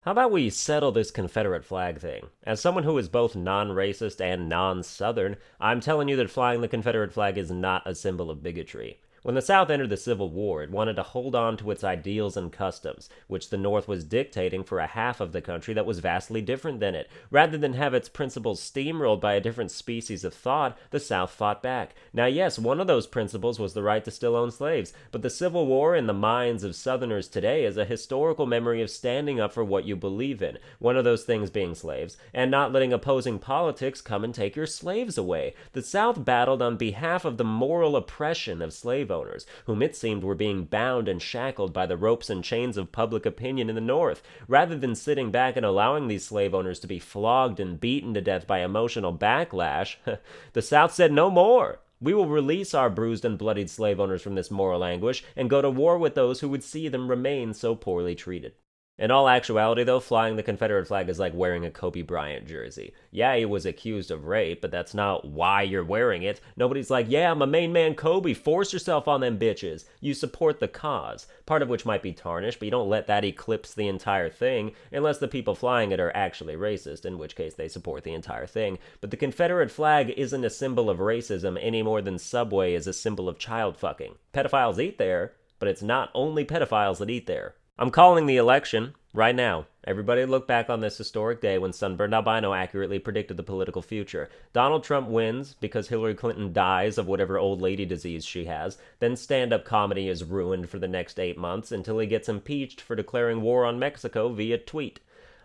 How about we settle this Confederate flag thing? As someone who is both non-racist and non-Southern, I'm telling you that flying the Confederate flag is not a symbol of bigotry. When the South entered the Civil War, it wanted to hold on to its ideals and customs, which the North was dictating for a half of the country that was vastly different than it. Rather than have its principles steamrolled by a different species of thought, the South fought back. Now, yes, one of those principles was the right to still own slaves, but the Civil War in the minds of Southerners today is a historical memory of standing up for what you believe in, one of those things being slaves, and not letting opposing politics come and take your slaves away. The South battled on behalf of the moral oppression of slave owners, whom it seemed were being bound and shackled by the ropes and chains of public opinion in the North. Rather than sitting back and allowing these slave owners to be flogged and beaten to death by emotional backlash, the South said no more. We will release our bruised and bloodied slave owners from this moral anguish and go to war with those who would see them remain so poorly treated. In all actuality, though, flying the Confederate flag is like wearing a Kobe Bryant jersey. Yeah, he was accused of rape, but that's not why you're wearing it. Nobody's like, yeah, I'm a main man Kobe, force yourself on them bitches. You support the cause, part of which might be tarnished, but you don't let that eclipse the entire thing, unless the people flying it are actually racist, in which case they support the entire thing. But the Confederate flag isn't a symbol of racism any more than Subway is a symbol of child fucking. Pedophiles eat there, but it's not only pedophiles that eat there. I'm calling the election right now. Everybody look back on this historic day when Sunburned Albino accurately predicted the political future. Donald Trump wins because Hillary Clinton dies of whatever old lady disease she has. Then stand-up comedy is ruined for the next 8 months until he gets impeached for declaring war on Mexico via tweet.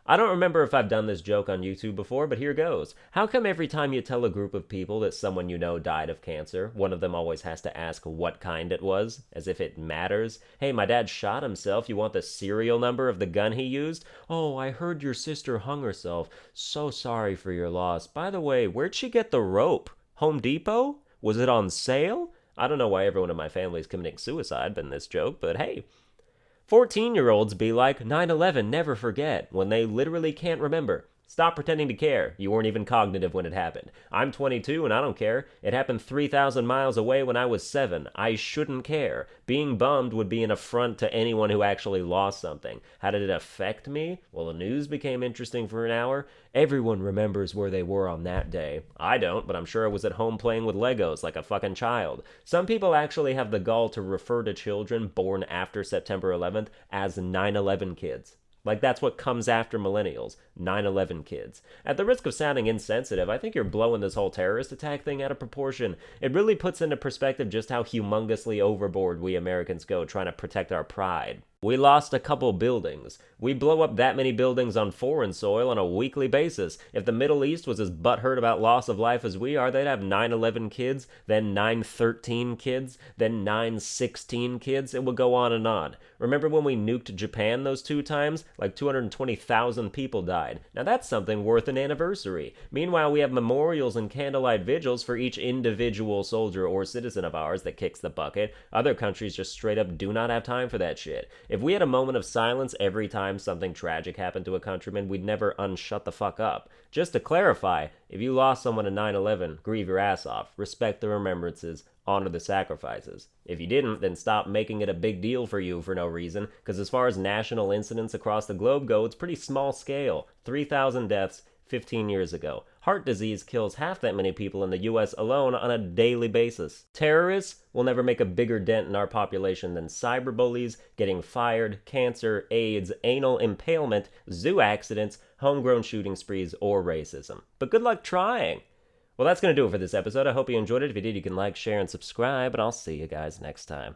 I don't remember if I've done this joke on YouTube before, but here goes. How come every time you tell a group of people that someone you know died of cancer, one of them always has to ask what kind it was, as if it matters? Hey, my dad shot himself. You want the serial number of the gun he used? Oh, I heard your sister hung herself. So sorry for your loss. By the way, where'd she get the rope? Home Depot? Was it on sale? I don't know why everyone in my family is committing suicide in this joke, but hey. 14-year-olds be like, 9/11, never forget, when they literally can't remember. Stop pretending to care. You weren't even cognitive when it happened. I'm 22 and I don't care. It happened 3,000 miles away when I was 7. I shouldn't care. Being bummed would be an affront to anyone who actually lost something. How did it affect me? Well, the news became interesting for an hour. Everyone remembers where they were on that day. I don't, but I'm sure I was at home playing with Legos like a fucking child. Some people actually have the gall to refer to children born after September 11th as 9/11 kids. Like, that's what comes after millennials. 9/11 kids. At the risk of sounding insensitive, I think you're blowing this whole terrorist attack thing out of proportion. It really puts into perspective just how humongously overboard we Americans go trying to protect our pride. We lost a couple buildings. We blow up that many buildings on foreign soil on a weekly basis. If the Middle East was as butthurt about loss of life as we are, they'd have 9/11 kids, then 9/13 kids, then 9/16 kids. It would go on and on. Remember when we nuked Japan those 2 times? Like 220,000 people died. Now that's something worth an anniversary. Meanwhile, we have memorials and candlelight vigils for each individual soldier or citizen of ours that kicks the bucket. Other countries just straight up do not have time for that shit. If we had a moment of silence every time something tragic happened to a countryman, we'd never unshut the fuck up. Just to clarify, if you lost someone in 9/11, grieve your ass off, respect the remembrances, honor the sacrifices. If you didn't, then stop making it a big deal for you for no reason, because as far as national incidents across the globe go, it's pretty small scale. 3,000 deaths 15 years ago. Heart disease kills half that many people in the US alone on a daily basis. Terrorists will never make a bigger dent in our population than cyberbullies, getting fired, cancer, AIDS, anal impalement, zoo accidents, homegrown shooting sprees, or racism. But good luck trying! Well, that's going to do it for this episode. I hope you enjoyed it. If you did, you can like, share, and subscribe, and I'll see you guys next time.